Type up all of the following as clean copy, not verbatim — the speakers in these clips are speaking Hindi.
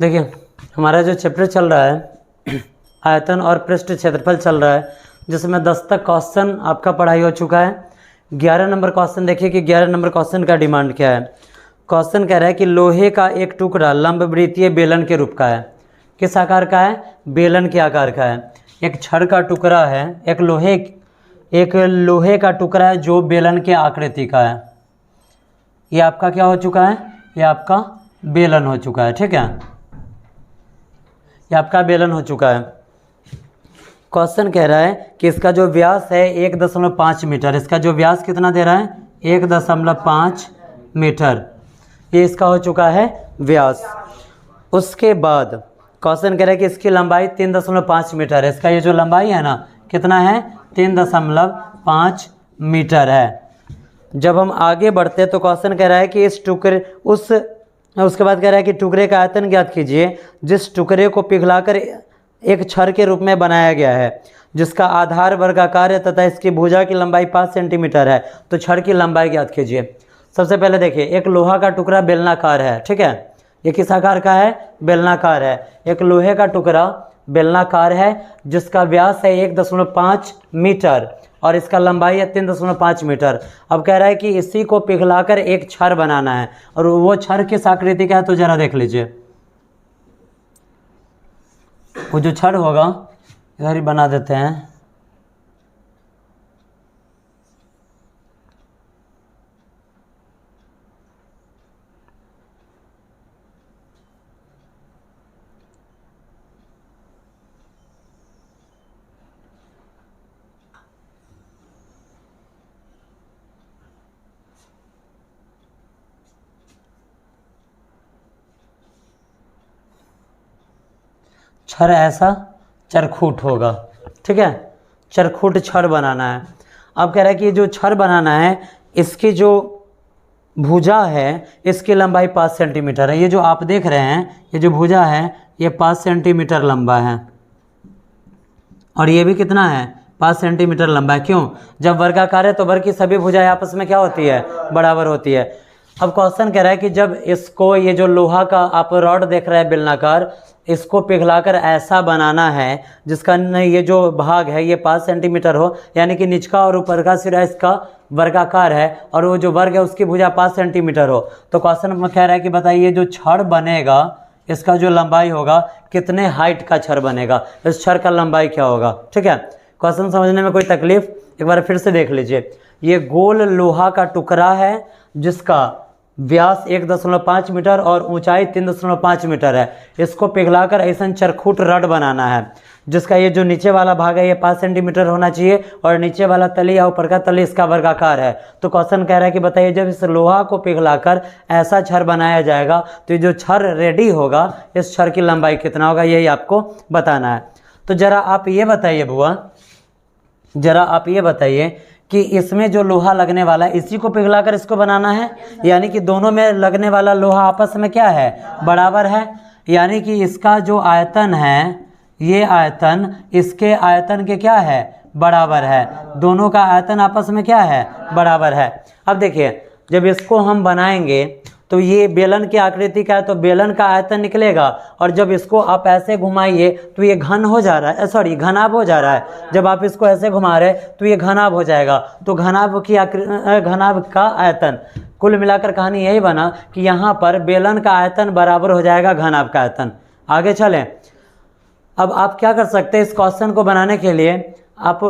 देखिए हमारा जो चैप्टर चल रहा है आयतन और पृष्ठ क्षेत्रफल चल रहा है, जिसमें 10 तक क्वेश्चन आपका पढ़ाई हो चुका है। 11 नंबर क्वेश्चन देखिए कि 11 नंबर क्वेश्चन का डिमांड क्या है। क्वेश्चन कह रहा है कि लोहे का एक टुकड़ा लंबवृत्तीय बेलन के रूप का है। किस आकार का है? बेलन के आकार का है। एक छड़ का टुकड़ा है, एक लोहे का टुकड़ा है जो बेलन के आकृति का है। ये आपका क्या हो चुका है? ये आपका बेलन हो चुका है। ठीक है, ये आपका बेलन हो चुका है। क्वेश्चन कह रहा है कि इसका जो व्यास है 1.5 मीटर। इसका जो व्यास कितना दे रहा है? 1.5 मीटर। ये इसका हो चुका है व्यास। उसके बाद क्वेश्चन कह रहा है कि इसकी लंबाई 3.5 मीटर है। इसका ये जो लंबाई है ना, कितना है? 3.5 मीटर है। जब हम आगे बढ़ते हैं तो क्वेश्चन कह रहा है कि इस टुकड़े उसके बाद कह रहा है कि टुकड़े का आयतन ज्ञात कीजिए जिस टुकड़े को पिघलाकर एक छड़ के रूप में बनाया गया है, जिसका आधार वर्गाकार है तथा इसकी भुजा की लंबाई 5 सेंटीमीटर है। तो छड़ की लंबाई ज्ञात कीजिए। सबसे पहले देखिए, एक लोहा का टुकड़ा बेलनाकार है। ठीक है, ये किस आकार का है? बेलनाकार है। एक लोहे का टुकड़ा बेलनाकार है जिसका व्यास है 1.5 मीटर और इसका लंबाई है 3.5 मीटर। अब कह रहा है कि इसी को पिघलाकर एक छड़ बनाना है, और वो छड़ किस आकृति का है तो जरा देख लीजिए। वो जो छड़ होगा इधर ही बना देते हैं। छड़ ऐसा चरखूट होगा। ठीक है, चरखूट छड़ बनाना है। अब कह रहा है कि जो छड़ बनाना है इसकी जो भुजा है इसकी लंबाई 5 सेंटीमीटर है। ये जो आप देख रहे हैं ये जो भुजा है ये 5 सेंटीमीटर लंबा है, और ये भी कितना है? 5 सेंटीमीटर लंबा है। क्यों? जब वर्गाकार है तो वर्ग की सभी भुजाएं आपस में क्या होती है? बराबर होती है। अब क्वेश्चन कह रहा है कि जब इसको, ये जो लोहा का आप रॉड देख रहे हैं बेलनाकार, इसको पिघलाकर ऐसा बनाना है जिसका ये जो भाग है ये 5 सेंटीमीटर हो, यानी कि निचका और ऊपर का सिरा इसका वर्गाकार है और वो जो वर्ग है उसकी भुजा 5 सेंटीमीटर हो। तो क्वेश्चन में कह रहा है कि बताइए जो छड़ बनेगा इसका जो लंबाई होगा, कितने हाइट का छड़ बनेगा, इस छड़ का लंबाई क्या होगा। ठीक है, क्वेश्चन समझने में कोई तकलीफ? एक बार फिर से देख लीजिए। ये गोल लोहा का टुकड़ा है जिसका व्यास 1.5 मीटर और ऊंचाई 3.5 मीटर है। इसको पिघलाकर ऐसा चरखूट रड बनाना है जिसका ये जो नीचे वाला भाग है ये 5 सेंटीमीटर होना चाहिए और नीचे वाला तली या ऊपर का तली इसका वर्गाकार है। तो क्वेश्चन कह रहा है कि बताइए जब इस लोहा को पिघलाकर ऐसा छड़ बनाया जाएगा तो ये जो छड़ रेडी होगा इस छड़ की लंबाई कितना होगा, यही आपको बताना है। तो जरा आप ये बताइए बुआ, जरा आप ये बताइए कि इसमें जो लोहा लगने वाला है इसी को पिघलाकर इसको बनाना है, यानी कि दोनों में लगने वाला लोहा आपस में क्या है? बराबर है। यानी कि इसका जो आयतन है ये आयतन इसके आयतन के क्या है? बराबर है। दोनों का आयतन आपस में क्या है? बराबर है। अब देखिए जब इसको हम बनाएंगे तो ये बेलन की आकृति का है तो बेलन का आयतन निकलेगा, और जब इसको आप ऐसे घुमाइए तो ये घन हो जा रहा है, सॉरी घनाभ हो जा रहा है। जब आप इसको ऐसे घुमा रहे तो ये घनाभ हो जाएगा। तो घनाभ का आयतन, कुल मिलाकर कहानी यही बना कि यहाँ पर बेलन का आयतन बराबर हो जाएगा घनाभ का आयतन। आगे चलें। अब आप क्या कर सकते हैं, इस क्वेश्चन को बनाने के लिए आप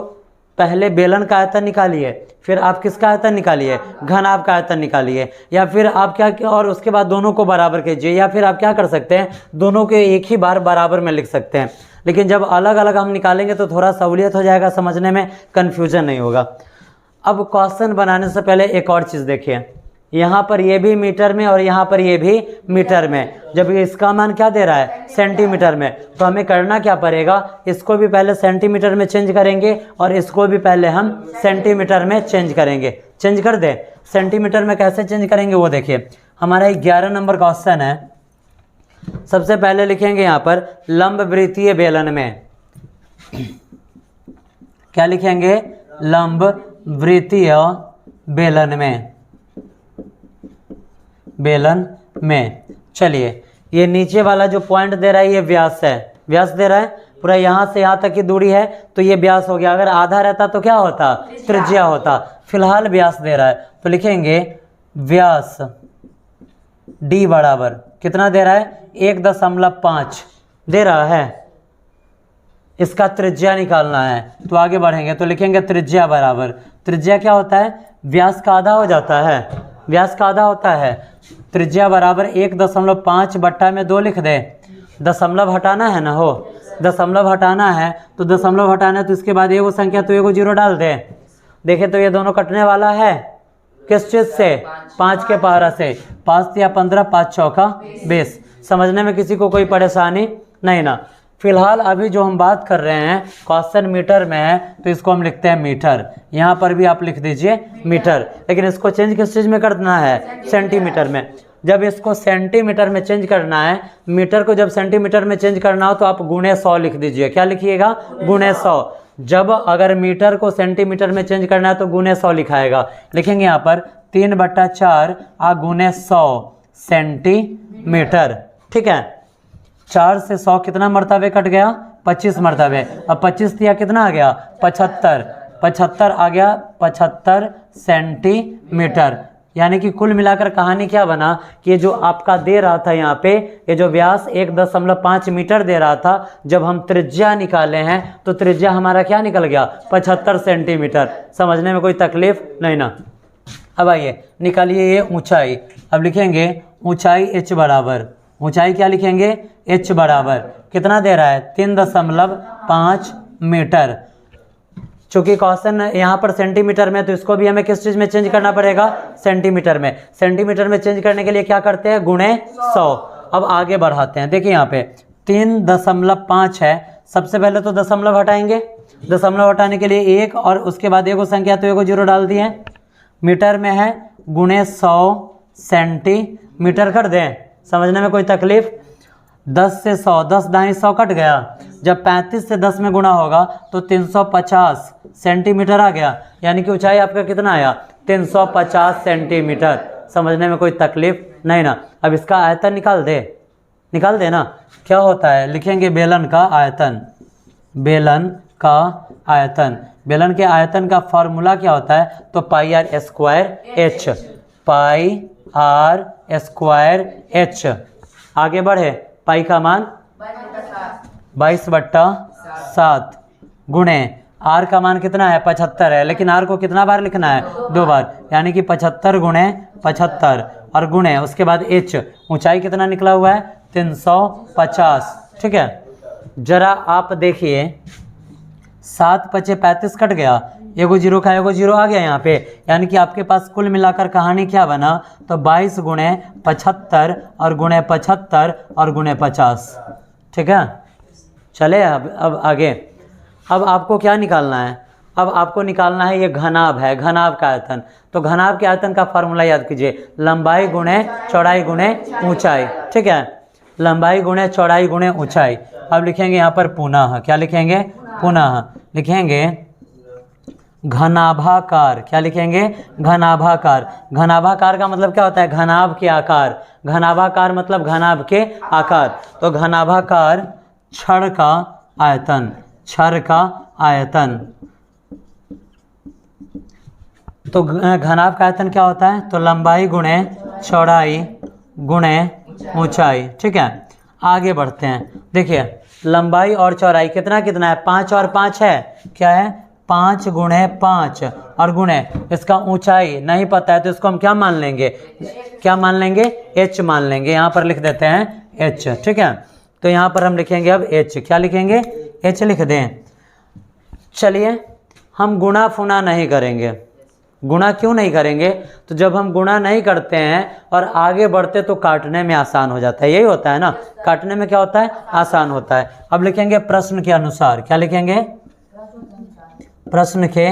पहले बेलन का आयतन निकालिए, फिर आप किसका आयतन निकालिए? घनाभ का आयतन निकालिए, या फिर आप क्या, और उसके बाद दोनों को बराबर कीजिए, या फिर आप क्या कर सकते हैं दोनों के एक ही बार बराबर में लिख सकते हैं। लेकिन जब अलग अलग हम निकालेंगे तो थोड़ा सहूलियत हो जाएगा, समझने में कन्फ्यूजन नहीं होगा। अब क्वेश्चन बनाने से पहले एक और चीज़ देखिए, यहाँ पर ये भी मीटर में और यहाँ पर ये भी मीटर में, जब इसका मान क्या दे रहा है? सेंटीमीटर में, तो हमें करना क्या पड़ेगा? इसको भी पहले सेंटीमीटर में चेंज करेंगे और इसको भी पहले हम सेंटीमीटर में चेंज करेंगे। चेंज कर दें। सेंटीमीटर में कैसे चेंज करेंगे वो देखिए। हमारा 11 नंबर क्वेश्चन है। सबसे पहले लिखेंगे यहाँ पर लंबवृत्तीय बेलन में, क्या लिखेंगे? लंबवृत्तीय बेलन में, बेलन में। चलिए ये नीचे वाला जो पॉइंट दे रहा है ये व्यास है, व्यास दे रहा है पूरा, यहाँ से यहाँ तक की दूरी है तो ये व्यास हो गया। अगर आधा रहता तो क्या होता, त्रिज्या होता। फिलहाल व्यास दे रहा है तो लिखेंगे व्यास d बराबर कितना दे रहा है, 1.5 दे रहा है। इसका त्रिज्या निकालना है तो आगे बढ़ेंगे तो लिखेंगे त्रिज्या बराबर, त्रिज्या क्या होता है, व्यास का आधा हो जाता है, व्यास का आधा होता है। त्रिज्या बराबर 1.5 बट्टा में 2 लिख दे, दशमलव हटाना है ना, हो दशमलव हटाना है तो दशमलव हटाना है तो इसके बाद एगो संख्या तो एगो जीरो डाल दे। देखें तो ये दोनों कटने वाला है किस चीज़ से, 5 के पहाड़ा से। 5 या 15, 5 चौका 20। समझने में किसी को कोई परेशानी नहीं ना। फिलहाल अभी जो हम बात कर रहे हैं क्वेश्चन मीटर में है तो इसको हम लिखते हैं मीटर, यहाँ पर भी आप लिख दीजिए मीटर, लेकिन इसको चेंज किस चीज़ में करना है, सेंटीमीटर में। जब इसको सेंटीमीटर में चेंज करना है, मीटर को जब सेंटीमीटर में चेंज करना हो तो आप गुणे 100 लिख दीजिए। क्या लिखिएगा, गुणे 100। जब अगर मीटर को सेंटीमीटर में चेंज करना है तो गुणे 100 लिखाएगा। लिखेंगे यहाँ पर 3/4 गुणे 100 सेंटीमीटर। ठीक है, 4 से 100 कितना मरतबे कट गया, 25 मरतबे। अब 25 दिया कितना आ गया, 75, 75 आ गया 75 सेंटीमीटर। यानी कि कुल मिलाकर कहानी क्या बना कि ये जो आपका दे रहा था यहाँ पे, ये जो व्यास 1.5 मीटर दे रहा था, जब हम त्रिज्या निकाले हैं तो त्रिज्या हमारा क्या निकल गया, 75 सेंटीमीटर। समझने में कोई तकलीफ नहीं ना। अब आइए निकालिए ये ऊंचाई। अब लिखेंगे ऊंचाई h बराबर, ऊंचाई क्या लिखेंगे, h बराबर कितना दे रहा है, 3.5 मीटर। चूँकि क्वेश्चन यहाँ पर सेंटीमीटर में तो इसको भी हमें किस चीज़ में चेंज करना पड़ेगा, सेंटीमीटर में। सेंटीमीटर में चेंज करने के लिए क्या करते हैं, गुणे 100। अब आगे बढ़ाते हैं, देखिए यहाँ पे 3.5 है। सबसे पहले तो दशमलव हटाएंगे, दशमलव हटाने के लिए 1 और उसके बाद एगो संख्या तो एगो जीरो डाल दिए। मीटर में है गुणे 100 सेंटीमीटर कर दें। समझने में कोई तकलीफ। 10 से 100, 10 दाएं 100 कट गया। जब 35 से 10 में गुणा होगा तो 350 सेंटीमीटर आ गया। यानी कि ऊंचाई आपका कितना आया, 350 सेंटीमीटर। समझने में कोई तकलीफ नहीं ना। अब इसका आयतन निकाल दे ना। क्या होता है, लिखेंगे बेलन का आयतन, बेलन का आयतन। बेलन के आयतन का फॉर्मूला क्या होता है, तो πr²h, πr²h। आगे बढ़े, पाई का मान 22/7 गुणे आर का मान कितना है, 75 है, लेकिन आर को कितना बार लिखना है, 2 बार। यानी कि 75 गुणे 75 और गुणे उसके बाद h। ऊंचाई कितना निकला हुआ है, 350। ठीक है, जरा आप देखिए 7 × 5 = 35 कट गया, एगो जीरो का एगो जीरो आ गया यहाँ पे। यानी कि आपके पास कुल मिलाकर कहानी क्या बना, तो 22 गुणे 75 और गुणे 75 और गुणे 50। ठीक है, चले अब आगे। अब आपको क्या निकालना है, अब आपको निकालना है ये घनाभ है, घनाभ का आयतन। तो घनाभ के आयतन का फार्मूला याद कीजिए, लंबाई गुणे चौड़ाई गुणे ऊंचाई। ठीक है, लंबाई गुणे चौड़ाई गुणे ऊंचाई। अब लिखेंगे यहाँ पर पुनः, क्या लिखेंगे, पुनः लिखेंगे घनाभाकार। क्या लिखेंगे, घनाभाकार। घनाभाकार का मतलब क्या होता है, घनाभ के आकार। घनाभाकार मतलब घनाभ के आकार। तो घनाभाकार छड़ का आयतन, छड़ का आयतन। तो घनाभ का आयतन क्या होता है, तो लंबाई गुणे चौड़ाई गुणे ऊंचाई। ठीक है, आगे बढ़ते हैं। देखिए लंबाई और चौड़ाई कितना कितना है, 5 और 5 है, क्या है, 5 गुणे 5 और गुणे इसका ऊंचाई नहीं पता है तो इसको हम क्या मान लेंगे, क्या मान लेंगे, h मान लेंगे। यहाँ पर लिख देते हैं h। ठीक है, तो यहाँ पर हम लिखेंगे अब h। क्या लिखेंगे, h लिख दें। चलिए हम गुणा फुना नहीं करेंगे। गुणा क्यों नहीं करेंगे, तो जब हम गुणा नहीं करते हैं और आगे बढ़ते तो काटने में आसान हो जाता है। यही होता है ना, काटने में क्या होता है, आसान होता है। अब लिखेंगे प्रश्न के अनुसार। क्या लिखेंगे, प्रश्न के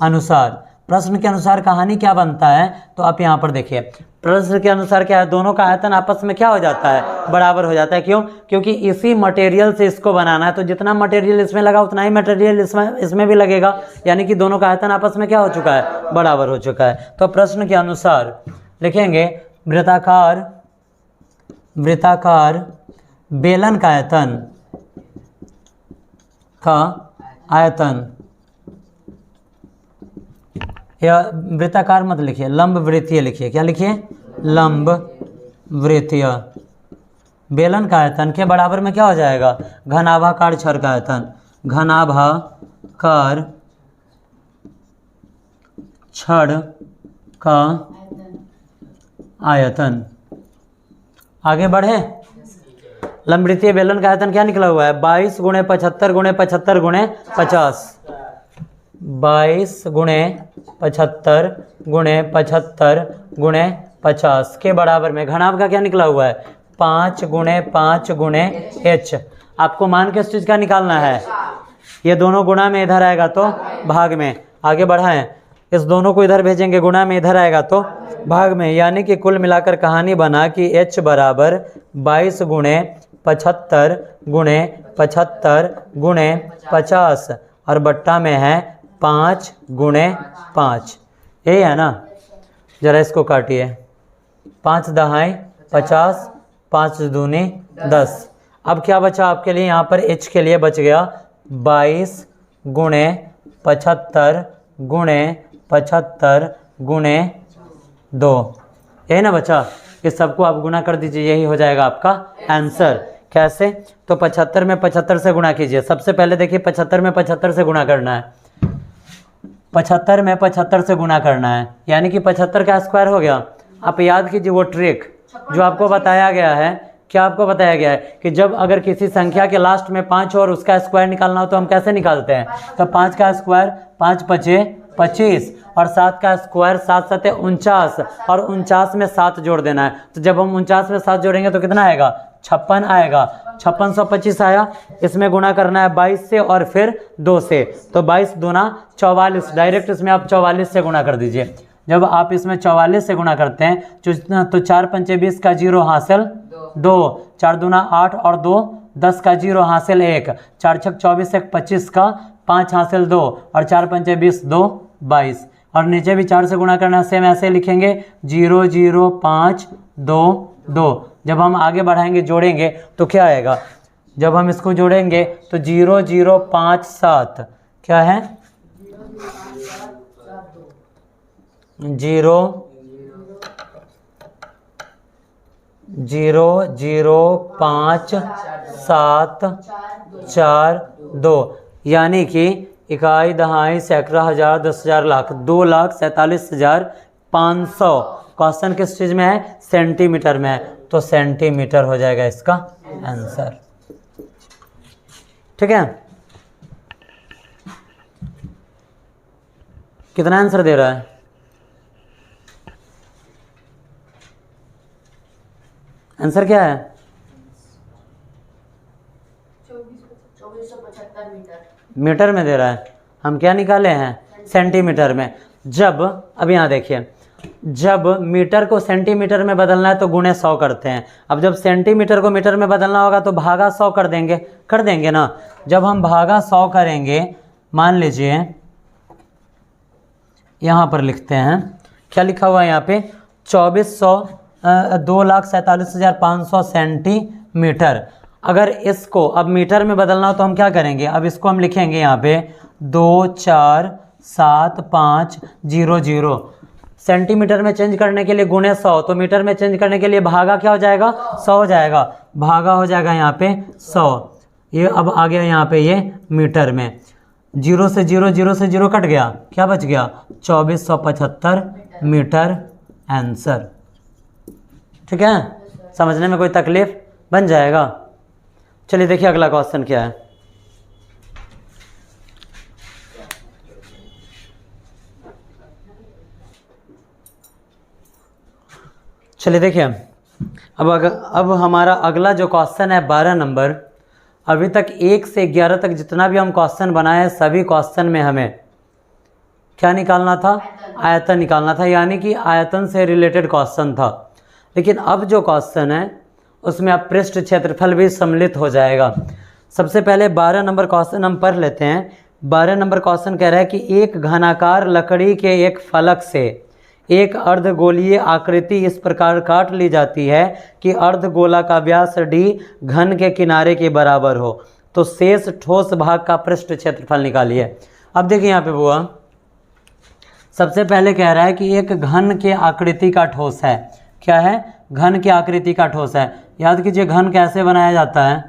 अनुसार। प्रश्न के अनुसार कहानी क्या बनता है, तो आप यहाँ पर देखिए प्रश्न के अनुसार क्या है, दोनों का आयतन आपस में क्या हो जाता है, बराबर हो जाता है। क्यों, क्योंकि इसी मटेरियल से इसको बनाना है, तो जितना मटेरियल इसमें लगा उतना ही मटेरियल इसमें भी लगेगा। यानी कि दोनों का आयतन आपस में क्या हो चुका है, बराबर हो चुका है। तो प्रश्न के अनुसार लिखेंगे वृत्ताकार वृत्ताकार बेलन का आयतन या वृत्ताकार मत लिखिए, लंब वृत्तीय लिखिए। क्या लिखिए? लंब वृत्तीय बेलन का आयतन के बराबर में क्या हो जाएगा? घनाभाकार छड़ का आयतन। घनाभाकार छड़ का आयतन। आगे बढ़े। लंबवृत्तीय बेलन का आयतन क्या निकला हुआ है? 22 गुणे 75 गुणे 75 गुणे 50। 22 गुणे 75 गुणे 75 गुणे 50 के बराबर में घनाभ का क्या निकला हुआ है? 5 गुणे 5 गुणे h। आपको मान किस चीज़ का निकालना है? ये दोनों गुणा में इधर आएगा तो भाग में। आगे बढ़ाएं, इस दोनों को इधर भेजेंगे, गुणा में इधर आएगा तो भाग में। यानी कि कुल मिलाकर कहानी बना कि h बराबर 22 गुणे 75 गुणे 75 गुणे 50 और बट्टा में है 5 गुणे 5। यही है ना? जरा इसको काटिए। 5 दहाई 50, 5 दूनी 10। अब क्या बचा आपके लिए? यहाँ पर h के लिए बच गया 22 गुणे 75 गुणे 75 गुणे 2। यही ना बचा? इस सबको आप गुना कर दीजिए, यही हो जाएगा आपका आंसर। कैसे? तो 75 में 75 से गुणा कीजिए। सबसे पहले देखिए 75 में 75 से गुणा करना है। 75 में 75 से गुणा करना है, यानी कि 75 का स्क्वायर हो गया। आप याद कीजिए वो ट्रिक जो आपको बताया गया है। क्या आपको बताया गया है कि जब अगर किसी संख्या के लास्ट में 5 और उसका स्क्वायर निकालना हो तो हम कैसे निकालते हैं? तो 5 का स्क्वायर 5 पचे 25 और 7 का स्क्वायर 7 सते 49 और 49 में 7 जोड़ देना है। तो जब हम 49 में 7 जोड़ेंगे तो कितना आएगा? 56 आएगा। 5625 आया। इसमें गुणा करना है 22 से और फिर 2 से, तो 22 दूना 44। डायरेक्ट इसमें आप 44 से गुणा कर दीजिए। जब आप इसमें 44 से गुणा करते हैं तो 4 पंचे 20 का 0 हासिल 2, 4 दूना 8 और 2 10 का 0 हासिल 1, 4 छक 24 1 25 का 5 हासिल 2 और 4 पंचे 20 2 22। और नीचे भी 4 से गुणा करना है, सेम ऐसे लिखेंगे 0 0 5 2 2। जब हम आगे बढ़ाएंगे जोड़ेंगे तो क्या आएगा? जब हम इसको जोड़ेंगे तो 0 0 5 7 क्या है? 0 0 0 5 7 4 2, यानी कि इकाई दहाई सैकड़ा हजार 10,000 लाख 2,47,500। क्वेश्चन किस चीज़ में है? सेंटीमीटर में है, तो सेंटीमीटर हो जाएगा इसका आंसर। ठीक है? कितना आंसर दे रहा है? आंसर क्या है? 2475 मीटर। मीटर में दे रहा है। हम क्या निकाले हैं? सेंटीमीटर में। जब अब यहाँ देखिए, जब मीटर को सेंटीमीटर में बदलना है तो गुणे 100 करते हैं। अब जब सेंटीमीटर को मीटर में बदलना होगा तो भागा 100 कर देंगे ना। जब हम भागा 100 करेंगे, मान लीजिए यहाँ पर लिखते हैं, क्या लिखा हुआ है यहाँ पे? 2,47,500 सेंटीमीटर। अगर इसको अब मीटर में बदलना हो तो हम क्या करेंगे? अब इसको हम लिखेंगे यहाँ पे 247,500। सेंटीमीटर में चेंज करने के लिए गुणे 100, तो मीटर में चेंज करने के लिए भागा क्या हो जाएगा? 100 हो जाएगा। भागा हो जाएगा यहाँ पे 100। ये अब आ गया यहाँ पे ये मीटर में। 0 से 0 कट गया, क्या बच गया? 2475 मीटर आंसर। ठीक है? समझने में कोई तकलीफ बन जाएगा? चलिए देखिए अगला क्वेश्चन क्या है। चलिए देखिए, अब हमारा अगला जो क्वेश्चन है 12 नंबर। अभी तक 1 से 11 तक जितना भी हम क्वेश्चन बनाए हैं, सभी क्वेश्चन में हमें क्या निकालना था? आयतन निकालना था, यानी कि आयतन से रिलेटेड क्वेश्चन था। लेकिन अब जो क्वेश्चन है उसमें अब पृष्ठ क्षेत्रफल भी सम्मिलित हो जाएगा। सबसे पहले 12 नंबर क्वेश्चन हम पढ़ लेते हैं। 12 नंबर क्वेश्चन कह रहा है कि एक घनाकार लकड़ी के एक फलक से एक अर्धगोलीय आकृति इस प्रकार काट ली जाती है कि अर्धगोला का व्यास d घन के किनारे के बराबर हो, तो शेष ठोस भाग का पृष्ठ क्षेत्रफल निकालिए। अब देखिए यहाँ पे बुआ, सबसे पहले कह रहा है कि एक घन के आकृति का ठोस है। क्या है? घन के आकृति का ठोस है। याद कीजिए घन कैसे बनाया जाता है,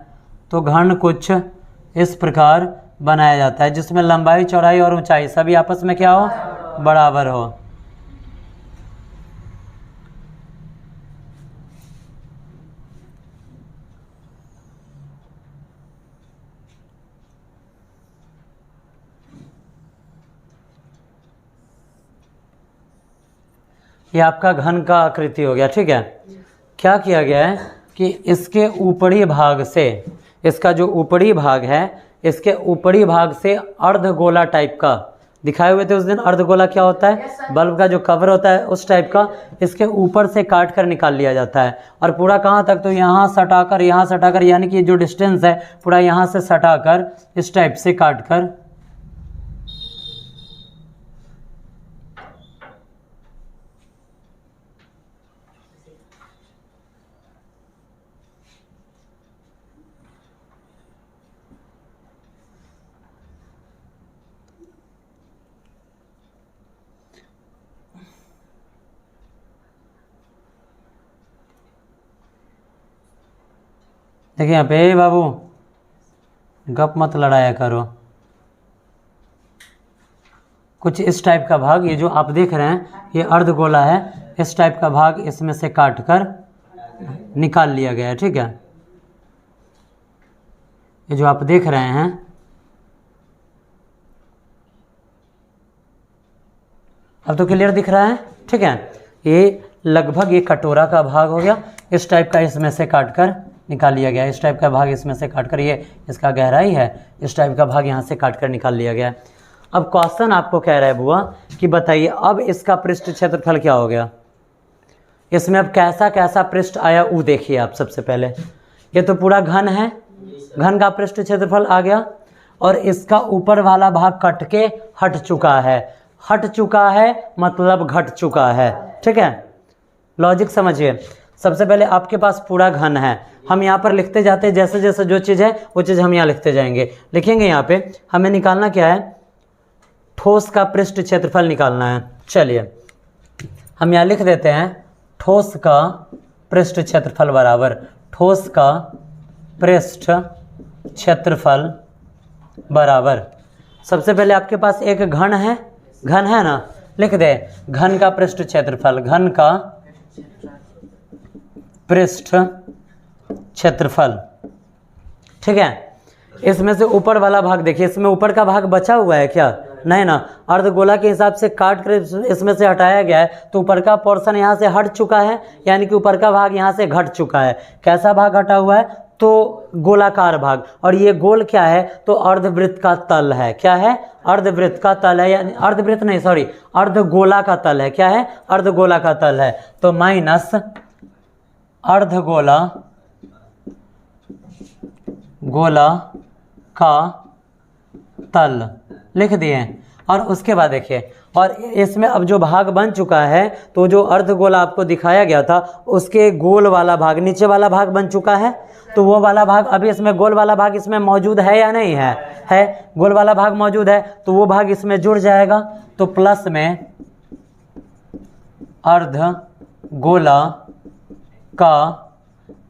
तो घन कुछ इस प्रकार बनाया जाता है जिसमें लंबाई, चौड़ाई और ऊंचाई सभी आपस में क्या हो? बराबर हो। ये आपका घन का आकृति हो गया। ठीक है, क्या किया गया है कि इसके ऊपरी भाग से, इसका जो ऊपरी भाग है, इसके ऊपरी भाग से अर्धगोला टाइप का दिखाए हुए थे उस दिन। अर्धगोला क्या होता है? बल्ब का जो कवर होता है उस टाइप का, इसके ऊपर से काट कर निकाल लिया जाता है। और पूरा कहाँ तक? तो यहाँ सटाकर, यानी कि जो डिस्टेंस है पूरा यहाँ से सटाकर इस टाइप से काट कर देखिए यहाँ पे बाबू गप मत लड़ाया करो। कुछ इस टाइप का भाग, ये जो आप देख रहे हैं ये अर्धगोला है, इस टाइप का भाग इसमें से काट कर निकाल लिया गया है। ठीक है, ये जो आप देख रहे हैं अब तो क्लियर दिख रहा है। ठीक है, ये लगभग ये कटोरा का भाग हो गया, इस टाइप का इसमें से काट कर निकाल लिया गया। इस टाइप का भाग इसमें से काट कर, ये इसका गहराई है, इस टाइप का भाग यहाँ से काट कर निकाल लिया गया। अब क्वेश्चन आपको कह रहा है बुआ कि बताइए अब इसका पृष्ठ क्षेत्रफल क्या हो गया। इसमें अब कैसा कैसा पृष्ठ आया वो देखिए आप। सबसे पहले ये तो पूरा घन है, घन का पृष्ठ क्षेत्रफल आ गया, और इसका ऊपर वाला भाग कट के हट चुका है। हट चुका है मतलब घट चुका है। ठीक है, लॉजिक समझिए। सबसे पहले आपके पास पूरा घन है, हम यहाँ पर लिखते जाते हैं जैसे जैसे जो चीज़ है वो चीज़ हम यहाँ लिखते जाएंगे। लिखेंगे यहाँ पे हमें निकालना क्या है? ठोस का पृष्ठ क्षेत्रफल निकालना है। चलिए हम यहाँ लिख देते हैं ठोस का पृष्ठ क्षेत्रफल बराबर ठोस का पृष्ठ क्षेत्रफल बराबर, सबसे पहले आपके पास एक घन है ना, लिख दे घन का पृष्ठ क्षेत्रफल, घन का पृष्ठ क्षेत्रफल। ठीक है, इसमें से ऊपर वाला भाग देखिए, इसमें ऊपर का भाग बचा हुआ है क्या? नहीं ना, अर्धगोला के हिसाब से काट कर इसमें से हटाया गया है, तो ऊपर का पोर्शन यहाँ से हट चुका है, यानी कि ऊपर का भाग यहाँ से घट चुका है। कैसा भाग हटा हुआ है? तो गोलाकार भाग। और ये गोल क्या है? तो अर्धवृत्त का तल है। क्या है? अर्धवृत्त का तल है, यानी अर्धवृत्त नहीं सॉरी अर्धगोला का तल है। क्या है? अर्धगोला का तल है। तो माइनस अर्धगोला गोला का तल लिख दिए। और उसके बाद देखिए, और इसमें अब जो भाग बन चुका है, तो जो अर्धगोला आपको दिखाया गया था उसके गोल वाला भाग, नीचे वाला भाग बन चुका है, तो वो वाला भाग अभी इसमें गोल वाला भाग इसमें मौजूद है या नहीं है? है, गोल वाला भाग मौजूद है, तो वो भाग इसमें जुड़ जाएगा। तो प्लस में अर्धगोला का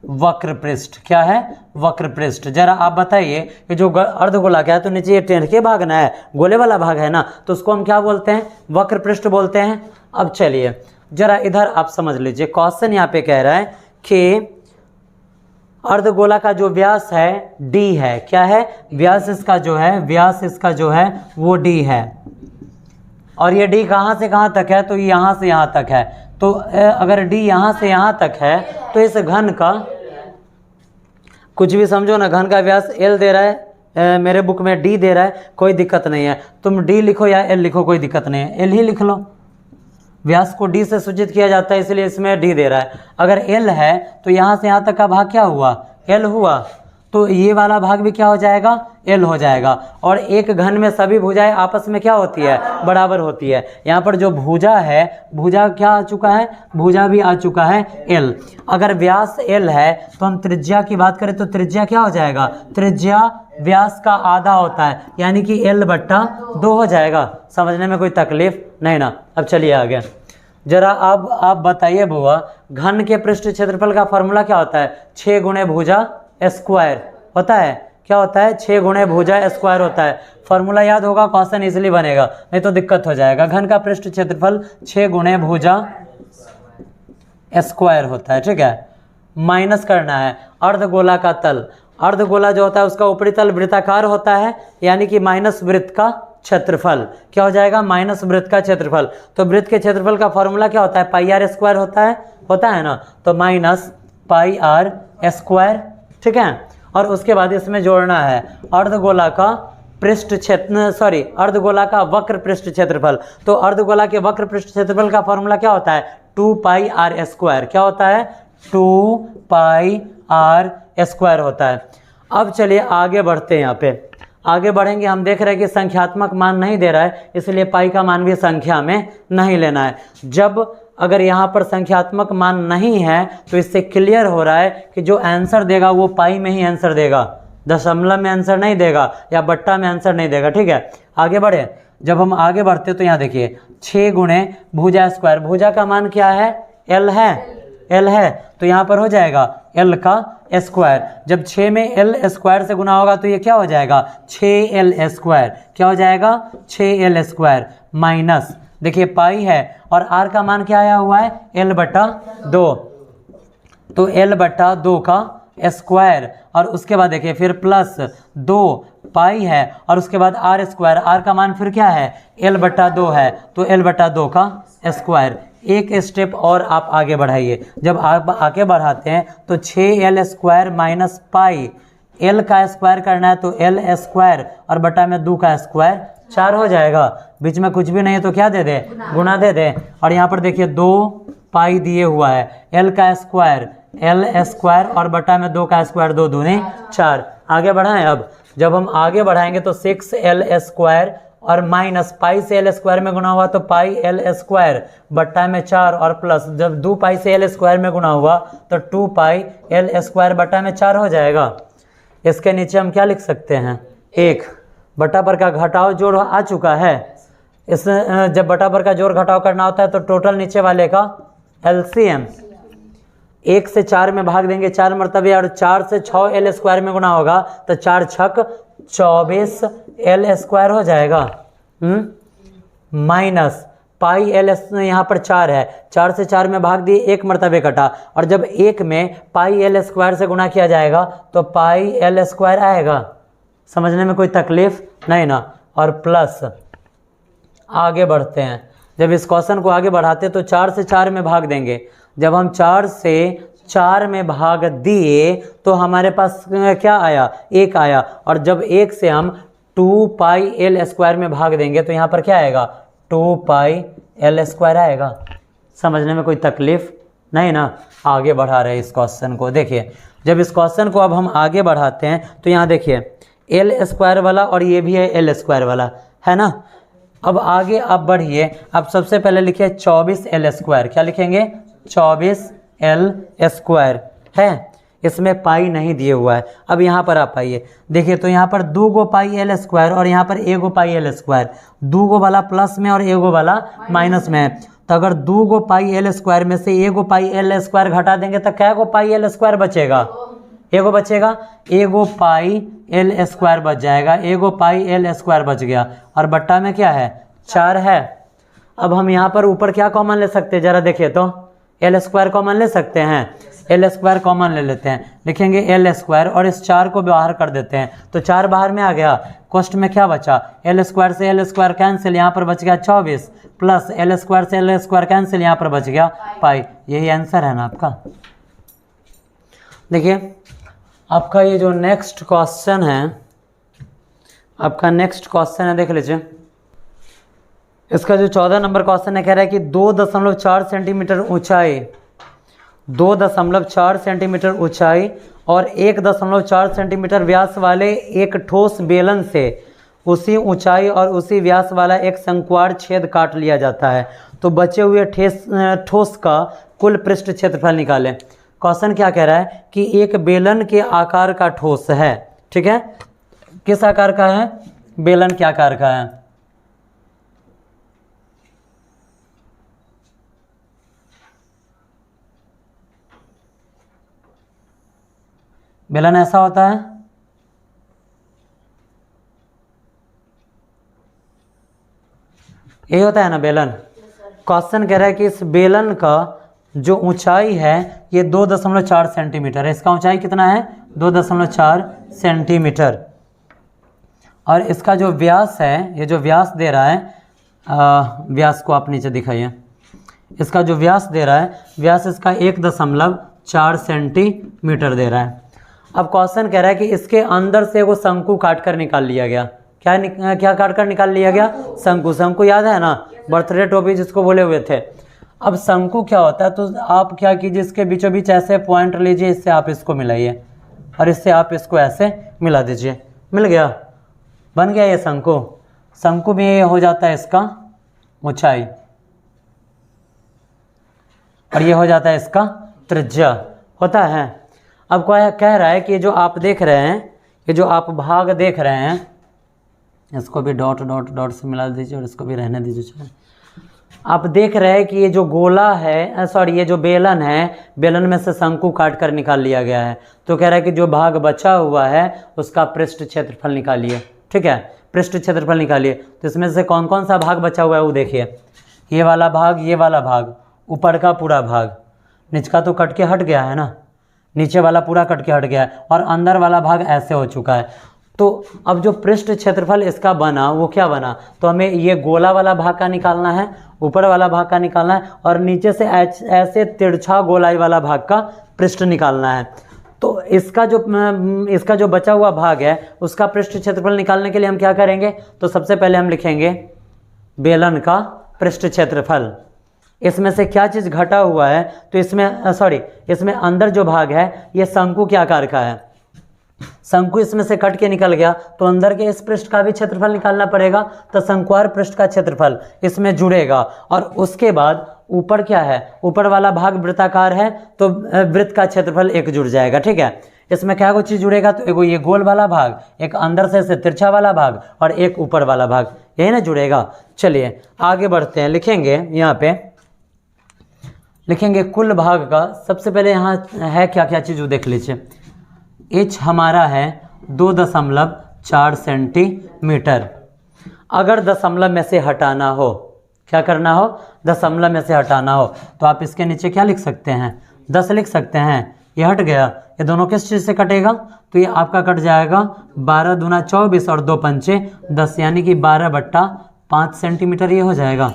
वक्र पृष्ठ। क्या है? वक्र पृष्ठ। जरा आप बताइए कि जो अर्धगोला क्या है, तो नीचे ये टेढ़ के भाग ना है, गोले वाला भाग है ना, तो उसको हम क्या बोलते हैं? वक्र पृष्ठ बोलते हैं। अब चलिए जरा इधर आप समझ लीजिए, क्वेश्चन यहाँ पे कह रहा है कि अर्धगोला का जो व्यास है d है। क्या है? व्यास इसका जो है वो d है, और ये d कहाँ से कहाँ तक है? तो यहाँ से यहाँ तक है। तो अगर d यहाँ से यहाँ तक है, तो इस घन का कुछ भी समझो ना, घन का व्यास l दे रहा है, मेरे बुक में d दे रहा है, कोई दिक्कत नहीं है। तुम d लिखो या l लिखो, कोई दिक्कत नहीं है, l ही लिख लो। व्यास को d से सूचित किया जाता है, इसलिए इसमें d दे रहा है। अगर l है तो यहाँ से यहाँ तक का भाग क्या हुआ? l हुआ। तो ये वाला भाग भी क्या हो जाएगा, L हो जाएगा। और एक घन में सभी भुजाएं आपस में क्या होती है, बराबर होती है। यहाँ पर जो भुजा है, भुजा क्या आ चुका है, भुजा भी आ चुका है L। अगर व्यास L है तो हम त्रिज्या की बात करें तो त्रिज्या क्या हो जाएगा, त्रिज्या व्यास का आधा होता है, यानी कि L/2 हो जाएगा। समझने में कोई तकलीफ नहीं ना। अब चलिए आगे जरा। अब आप बताइए बुआ, घन के पृष्ठ क्षेत्रफल का फॉर्मूला क्या होता है, 6 गुणे भुजा स्क्वायर होता है। क्या होता है, 6 गुणे भुजा स्क्वायर होता है। फॉर्मूला याद होगा, क्वेश्चन इजीली बनेगा, नहीं तो दिक्कत हो जाएगा। घन का पृष्ठ क्षेत्रफल 6 गुणे भुजा स्क्वायर होता है, ठीक है। माइनस करना है अर्धगोला का तल। अर्धगोला जो होता है उसका ऊपरी तल वृत्ताकार होता है, यानी कि माइनस वृत्त का क्षेत्रफल क्या हो जाएगा, माइनस वृत्त का क्षेत्रफल। तो वृत्त के क्षेत्रफल का फॉर्मूला क्या होता है, πr² होता है ना। तो माइनस πr², ठीक है। और उसके बाद इसमें जोड़ना है अर्धगोला का पृष्ठ क्षेत्र, सॉरी अर्धगोला का वक्र पृष्ठ क्षेत्रफल। तो अर्धगोला के वक्र पृष्ठ क्षेत्रफल का फॉर्मूला क्या होता है, 2πr²। क्या होता है, 2πr² होता है। अब चलिए आगे बढ़ते हैं। यहाँ पे आगे बढ़ेंगे, हम देख रहे हैं कि संख्यात्मक मान नहीं दे रहा है, इसलिए पाई का मान भी संख्या में नहीं लेना है। जब अगर यहाँ पर संख्यात्मक मान नहीं है तो इससे क्लियर हो रहा है कि जो आंसर देगा वो पाई में ही आंसर देगा, दशमलव में आंसर नहीं देगा या बट्टा में आंसर नहीं देगा, ठीक है। आगे बढ़े। जब हम आगे बढ़ते तो यहाँ देखिए 6 गुणे भुजा स्क्वायर, भुजा का मान क्या है, L है, तो यहाँ पर हो जाएगा L का स्क्वायर। जब 6 में L स्क्वायर से गुना होगा तो ये क्या हो जाएगा, 6L²। क्या हो जाएगा, 6L² माइनस, देखिए पाई है और R का मान क्या आया हुआ है, L/2। तो L/2 का स्क्वायर, और उसके बाद देखिए फिर प्लस 2 पाई है, और उसके बाद R²। R का मान फिर क्या है, L/2 है, तो L/2 का स्क्वायर। एक स्टेप और आप आगे बढ़ाइए। जब आप आगे बढ़ाते हैं तो 6L² माइनस पाई, L का स्क्वायर करना है तो L² और बटा में 2 का स्क्वायर 4 हो जाएगा। बीच में कुछ भी नहीं है तो क्या दे दे, गुना दे दे। और यहाँ पर देखिए 2 पाई दिए हुआ है, L का स्क्वायर L² और बटा में 2 का स्क्वायर, 2 दूनी 4। आगे बढ़ाएं। अब जब हम आगे बढ़ाएंगे तो 6L² और माइनस पाई से L² में गुना हुआ तो पाई L² बट्टा में 4 और प्लस, जब 2 पाई से L² में गुना हुआ तो 2 पाई L² बट्टा में 4 हो जाएगा। इसके नीचे हम क्या लिख सकते हैं, 1 बटा पर का घटाव जोड़ आ चुका है। इस जब बटा पर का जोड़ घटाव करना होता है तो टोटल नीचे वाले का LCM 1 से 4 में भाग देंगे 4 मरतबे, और 4 से 6 L² में गुना होगा तो 4 छक 24 L² हो जाएगा। माइनस पाई L यहाँ पर 4 है, 4 से 4 में भाग दिए 1 मरतबे कटा, और जब 1 में पाई L² से गुना किया जाएगा तो पाई L² आएगा। समझने में कोई तकलीफ नहीं ना। और प्लस आगे बढ़ते हैं। जब इस क्वेश्चन को आगे बढ़ाते तो 4 से 4 में भाग देंगे। जब हम 4 से 4 में भाग दिए तो हमारे पास क्या आया, 1 आया, और जब 1 से हम 2 पाई L² में भाग देंगे तो यहाँ पर क्या आएगा, 2 पाई L² आएगा। समझने में कोई तकलीफ नहीं ना। आगे बढ़ा रहे हैं इस क्वेश्चन को। देखिए जब इस क्वेश्चन को अब हम आगे बढ़ाते हैं तो यहाँ देखिए L² वाला और ये भी है L² वाला, है ना। अब आगे आप बढ़िए। आप सबसे पहले लिखिए 24L²। क्या लिखेंगे, 24L² है। इसमें पाई नहीं दिए हुआ है। अब यहाँ पर आप आइए, देखिए तो यहाँ पर 2 गो पाई L² और यहाँ पर 1 गो पाई L²। 2 गो वाला प्लस में और 1 गो वाला माइनस में है। तो अगर 2 गो पाई L² में से 1 गो पाई L² घटा देंगे तो क्या गो पाई L² बचेगा, 1 गो बचेगा। 1 गो पाई L² बच जाएगा, 1 गो पाई L² बच गया, और बट्टा में क्या है, 4 है। अब हम यहाँ पर ऊपर क्या कॉमन ले सकते हैं, जरा देखिए तो L² कॉमन ले सकते हैं। L² कॉमन ले लेते हैं, लिखेंगे L² और इस 4 को बाहर कर देते हैं तो 4 बाहर में आ गया। कोष्ट में क्या बचा, L² से L² कैंसिल, यहाँ पर बच गया 24, प्लस L² से L² कैंसिल, यहाँ पर बच गया पाई। यही आंसर है ना आपका। देखिए आपका ये जो नेक्स्ट क्वेश्चन है, आपका नेक्स्ट क्वेश्चन है, देख लीजिए। इसका जो 14 नंबर क्वेश्चन है, कह रहा है कि 2.4 सेंटीमीटर ऊंचाई, 2.4 सेंटीमीटर ऊंचाई और 1.4 सेंटीमीटर व्यास वाले एक ठोस बेलन से उसी ऊंचाई और उसी व्यास वाला एक शंक्वार छेद काट लिया जाता है, तो बचे हुए ठोस का कुल पृष्ठ क्षेत्रफल निकालें। क्वेश्चन क्या कह रहा है कि एक बेलन के आकार का ठोस है, ठीक है, किस आकार का है, बेलन के आकार का है। बेलन ऐसा होता है, यही होता है ना बेलन। क्वेश्चन कह रहा है कि इस बेलन का जो ऊंचाई है ये 2.4 सेंटीमीटर है। इसका ऊंचाई कितना है, 2.4 सेंटीमीटर। और इसका जो व्यास है, ये जो व्यास दे रहा है, व्यास को आप नीचे दिखाइए, इसका जो व्यास दे रहा है, व्यास इसका 1.4 सेंटीमीटर दे रहा है। अब क्वेश्चन कह रहा है कि इसके अंदर से वो शंकु काट कर निकाल लिया गया। क्या काट कर निकाल लिया गया, शंकु। शंकु याद है ना, बर्थडे टोपी जिसको बोले हुए थे। अब शंकु क्या होता है, तो आप क्या कीजिए, इसके बीचों बीच ऐसे पॉइंट लीजिए, इससे आप इसको मिलाइए और इससे आप इसको ऐसे मिला दीजिए, मिल गया, बन गया ये शंकु। शंकु में ये हो जाता है इसका ऊंचाई और ये हो जाता है इसका त्रिज्या, होता है। अब कह रहा है कि ये जो आप देख रहे हैं, ये जो आप भाग देख रहे हैं, इसको भी डॉट डॉट डॉट से मिला दीजिए और इसको भी रहने दीजिए। चलो, आप देख रहे हैं कि ये जो गोला है, सॉरी ये जो बेलन है, बेलन में से शंकु काट कर निकाल लिया गया है। तो कह रहा है कि जो भाग बचा हुआ है उसका पृष्ठ क्षेत्रफल निकालिए, ठीक है, पृष्ठ क्षेत्रफल निकालिए। तो इसमें से कौन कौन सा भाग बचा हुआ है वो देखिए, ये वाला भाग, ये वाला भाग, ऊपर का पूरा भाग, नीचे का तो कट के हट गया है ना, नीचे वाला पूरा कट के हट गया है, और अंदर वाला भाग ऐसे हो चुका है। तो अब जो पृष्ठ क्षेत्रफल इसका बना वो क्या बना, तो हमें ये गोला वाला भाग का निकालना है, ऊपर वाला भाग का निकालना है, और नीचे से ऐसे तिरछा गोलाई वाला भाग का पृष्ठ निकालना है। तो इसका जो बचा हुआ भाग है उसका पृष्ठ क्षेत्रफल निकालने के लिए हम क्या करेंगे, तो सबसे पहले हम लिखेंगे बेलन का पृष्ठ क्षेत्रफल। इसमें से क्या चीज़ घटा हुआ है, तो इसमें अंदर जो भाग है ये शंकु के आकार का है। शंकु इसमें से कट के निकल गया, तो अंदर के इस पृष्ठ का भी क्षेत्रफल निकालना पड़ेगा। तो शंक्वार पृष्ठ का क्षेत्रफल इसमें जुड़ेगा, और उसके बाद ऊपर क्या है, ऊपर वाला भाग वृत्ताकार है, तो वृत्त का क्षेत्रफल एक जुड़ जाएगा, ठीक है। इसमें क्या कुछ चीज़ जुड़ेगा, तो एगो ये गोल वाला भाग, एक अंदर से तिरछा वाला भाग, और एक ऊपर वाला भाग, यही ना जुड़ेगा। चलिए आगे बढ़ते हैं, लिखेंगे यहाँ पे, लिखेंगे कुल भाग का। सबसे पहले यहाँ है क्या क्या चीज़ वो देख लीजिए। एच हमारा है 2.4 सेंटीमीटर। अगर दशमलव में से हटाना हो, क्या करना हो, दशमलव में से हटाना हो, तो आप इसके नीचे क्या लिख सकते हैं, 10 लिख सकते हैं। ये हट गया, ये दोनों किस चीज़ से कटेगा, तो ये आपका कट जाएगा 12 दूना 24 और 2 पंचे 10, यानी कि 12/5 सेंटीमीटर ये हो जाएगा।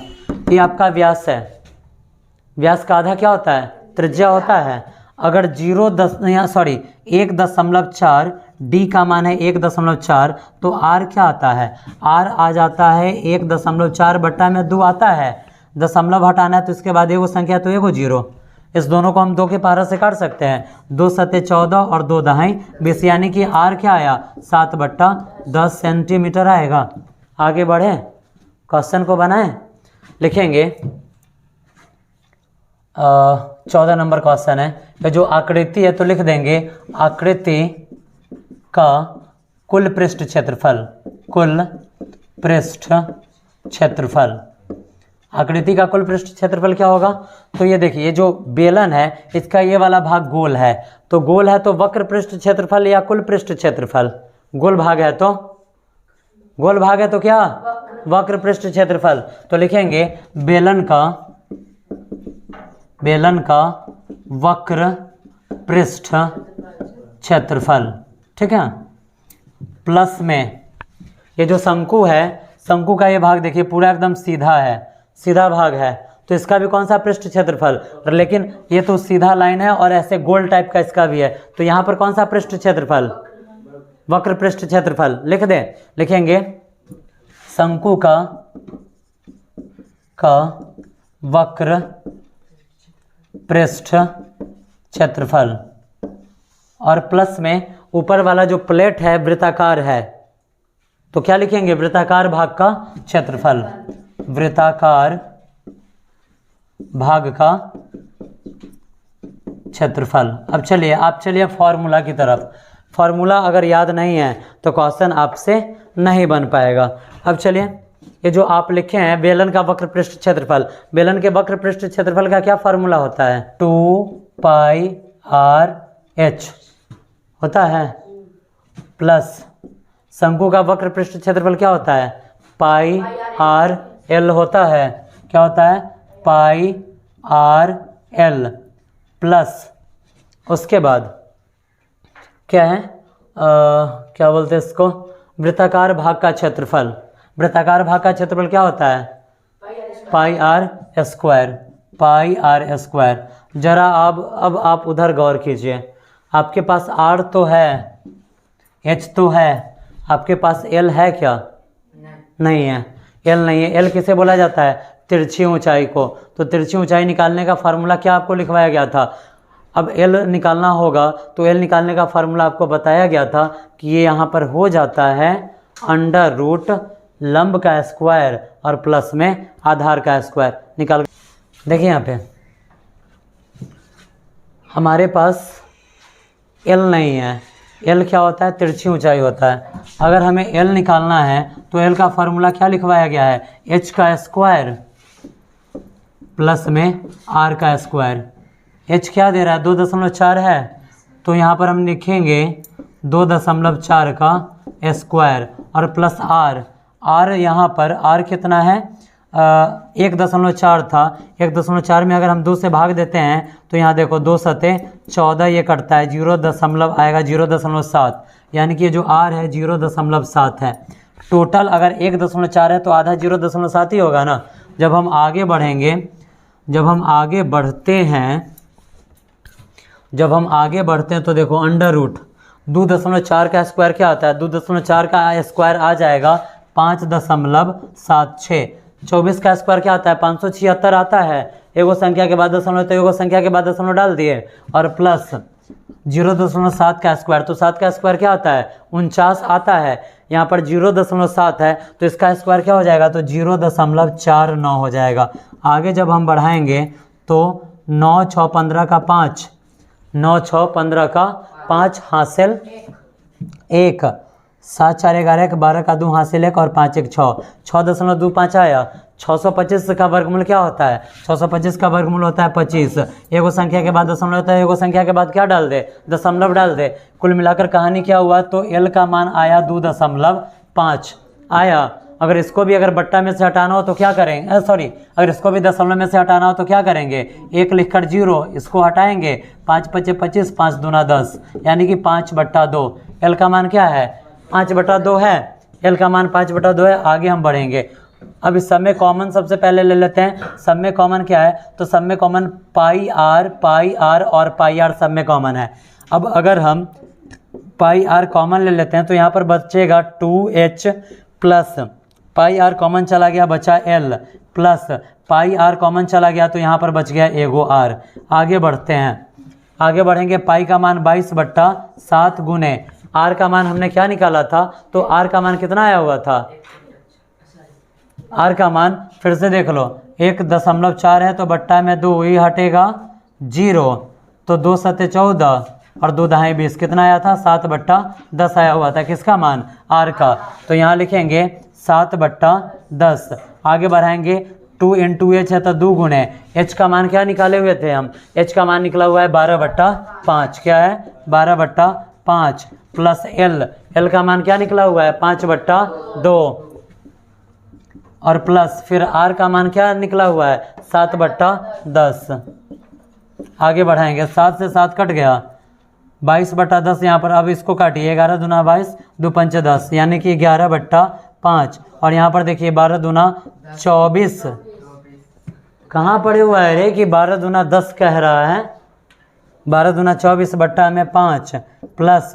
ये आपका व्यास है। व्यास का आधा क्या होता है, त्रिज्या होता है। अगर 1.4 डी का मान है 1.4, तो आर क्या आता है, आर आ जाता है 1.4/2 आता है। दशमलव हटाना है तो इसके बाद एगो संख्या, तो एगो 0। इस दोनों को हम 2 के पारा से काट सकते हैं, 2 सत्ते 14 और 2 दहाई 20, यानी कि आर क्या आया 7/10 सेंटीमीटर आएगा। आगे बढ़े, क्वेश्चन को बनाएं, लिखेंगे 14 नंबर क्वेश्चन है कि जो आकृति है, तो लिख देंगे आकृति का कुल पृष्ठ क्षेत्रफल, कुल पृष्ठ क्षेत्रफल। आकृति का कुल पृष्ठ क्षेत्रफल क्या होगा, तो ये देखिए, ये जो बेलन है इसका ये वाला भाग गोल है, तो गोल है तो वक्र पृष्ठ क्षेत्रफल या कुल पृष्ठ क्षेत्रफल, गोल भाग है तो क्या, वक्र पृष्ठ क्षेत्रफल। तो लिखेंगे बेलन का वक्र पृष्ठ क्षेत्रफल, ठीक है। प्लस में ये जो शंकु है, शंकु का ये भाग देखिए पूरा एकदम सीधा है, सीधा भाग है, तो इसका भी कौन सा पृष्ठ क्षेत्रफल, लेकिन ये तो सीधा लाइन है और ऐसे गोल टाइप का इसका भी है, तो यहाँ पर कौन सा पृष्ठ क्षेत्रफल, वक्र पृष्ठ क्षेत्रफल लिख दें। लिखेंगे शंकु का वक्र पृष्ठ क्षेत्रफल, और प्लस में ऊपर वाला जो प्लेट है वृत्ताकार है, तो क्या लिखेंगे? वृत्ताकार भाग का क्षेत्रफल, वृत्ताकार भाग का क्षेत्रफल। अब चलिए आप चलिए फॉर्मूला की तरफ। फॉर्मूला अगर याद नहीं है तो क्वेश्चन आपसे नहीं बन पाएगा। अब चलिए ये जो आप लिखे हैं बेलन का वक्र पृष्ठ क्षेत्रफल, बेलन के वक्र पृष्ठ क्षेत्रफल का क्या फार्मूला होता है? 2πr/h होता है, प्लस शंकु का वक्र पृष्ठ क्षेत्रफल क्या होता है? πr/l होता है। क्या होता है? πr/l प्लस उसके बाद क्या है, क्या बोलते हैं इसको? वृत्ताकार भाग का क्षेत्रफल। वृत्ताकार भाग का क्षेत्रफल क्या होता है? πr²। πr²। जरा अब आप उधर गौर कीजिए, आपके पास r तो है, h तो है, आपके पास l है क्या? नहीं है, l नहीं है। l किसे बोला जाता है? तिरछी ऊंचाई को। तो तिरछी ऊंचाई निकालने का फार्मूला क्या आपको लिखवाया गया था? अब l निकालना होगा तो l निकालने का फार्मूला आपको बताया गया था कि ये यहाँ पर हो जाता है अंडर रूट लंब का स्क्वायर और प्लस में आधार का स्क्वायर। निकाल देखिए यहाँ पे हमारे पास l नहीं है। l क्या होता है? तिरछी ऊंचाई होता है। अगर हमें l निकालना है तो l का फार्मूला क्या लिखवाया गया है? h का स्क्वायर प्लस में r का स्क्वायर। h क्या दे रहा है? 2.4 है, तो यहाँ पर हम लिखेंगे 2.4 का स्क्वायर और प्लस r। r यहाँ पर r कितना है? 1.4 था। 1.4 में अगर हम 2 से भाग देते हैं तो यहाँ देखो 2 सते 14, ये कटता है 0 आएगा 0.7, यानी कि ये जो r है 0.7 है। टोटल अगर 1.4 है तो आधा 0.7 ही होगा ना। जब हम आगे बढ़ेंगे, जब हम आगे बढ़ते हैं तो देखो अंडर रूट 2.4 का स्क्वायर क्या आता है? 2.4 का स्क्वायर आ जाएगा 5.76। 24 का स्क्वायर क्या आता है? 576 आता है। एगो संख्या के बाद दशमलव तो एगो संख्या के बाद दशमलव डाल दिए, और प्लस 0.7 का स्क्वायर, तो 7 का स्क्वायर क्या आता है? 49 आता है। यहाँ पर 0.7 है तो इसका स्क्वायर क्या हो जाएगा? तो 0.49 हो जाएगा। आगे जब हम बढ़ाएंगे तो 9 6 15 का 5, 9 6 15 का 5 हासिल 1, 7 4 11 का 12 का 2 हासिल 1 और 5 1 6, 6.25 आया। 625 का वर्गमूल क्या होता है? 625 का वर्गमूल होता है 25। एगो संख्या के बाद दशमलव होता है, एगो संख्या के बाद क्या डाल दे? दशमलव डाल दे। कुल मिलाकर कहानी क्या हुआ? तो l का मान आया 2.5 आया। अगर इसको भी अगर बट्टा में से हटाना हो तो क्या करेंगे? अगर इसको भी दशमलव में से हटाना हो तो क्या करेंगे? 1 लिखकर 0, इसको हटाएंगे, 5 5 25, 5 दूना 10, यानी कि 5/2। l का मान क्या है? 5/2 है। l का मान 5/2 है। आगे हम बढ़ेंगे। अब इस सब में कॉमन सबसे पहले ले लेते हैं। सब में कॉमन क्या है? तो सब में कॉमन πr और πr सब में कॉमन है। अब अगर हम πr कॉमन ले लेते हैं तो यहाँ पर बचेगा 2h प्लस πr कॉमन चला गया, बचा l, प्लस πr कॉमन चला गया तो यहाँ पर बच गया एगो r। आगे बढ़ते हैं। आगे बढ़ेंगे। पाई का मान 22/7 गुने r का मान हमने क्या निकाला था? तो r का मान कितना आया हुआ था? r का मान फिर से देख लो, 1.4 है तो बट्टा में 2 ही हटेगा 0, तो 2 सते 14 और 2 दहाई 20, कितना आया था? 7/10 आया हुआ था। किसका मान? r का। तो यहाँ लिखेंगे 7/10। आगे बढ़ाएंगे। 2 × h है तो 2 गुने h का मान क्या निकाले हुए थे हम? h का मान निकला हुआ है 12/5। क्या है? 12/5 प्लस l का मान क्या निकला हुआ है? 5/2 और प्लस फिर r का मान क्या निकला हुआ है? 7/10। आगे बढ़ाएंगे। 7 से 7 कट गया, 22/10 यहाँ पर। अब इसको काटिए, 11 दूना 22, 2 पंचे 10, यानी कि 11/5। और यहाँ पर देखिए 12 दूना 24। कहाँ पड़े हुआ है रे कि 12 दूना 10 कह रहा है? 12 दूना 24 बट्टा में 5 प्लस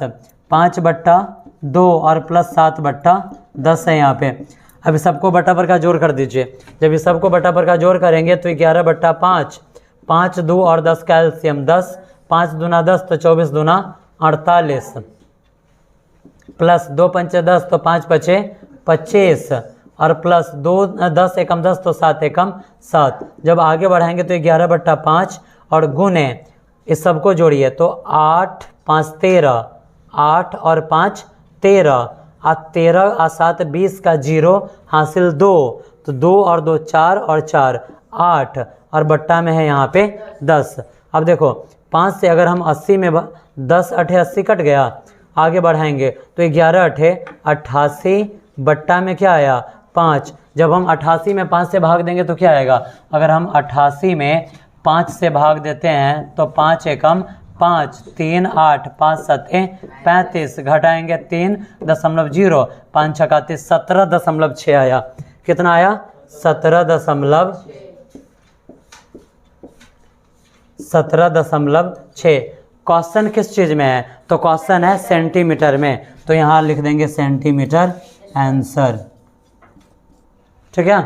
5/2 और प्लस 7/10 है यहाँ पे। अब सबको बटा पर का जोड़ कर दीजिए। जब इस सबको बटा पर का जोड़ करेंगे तो 11/5, 5 2 और 10 का एलसीएम 10, 5 दूना 10 तो 24 दूना 48 प्लस 2 पंचे 10 तो 5 पचे 25 और प्लस 2 10 एकम 10 तो 7 एकम 7। जब आगे बढ़ाएंगे तो 11/5 और गुने इस सबको जोड़िए तो 8 5 13, 8 और 5 13, 13 और 7 20 का 0 हासिल 2, तो 2 और 2 4 और 4 8 और बट्टा में है यहाँ पे 10। अब देखो 5 से अगर हम 80 में 10 8 80 कट गया, आगे बढ़ाएंगे तो 11 8 88 बट्टा में क्या आया 5। जब हम 88 में 5 से भाग देंगे तो क्या आएगा, अगर हम 88 में 5 से भाग देते हैं तो 5 एकम 5, 3 8, 5 7 35, घटाएंगे 3.0, 5 छक्का 17.6 आया। कितना आया 17.6। क्वेश्चन किस चीज़ में है, तो क्वेश्चन है सेंटीमीटर में, तो यहाँ लिख देंगे सेंटीमीटर आंसर। ठीक है।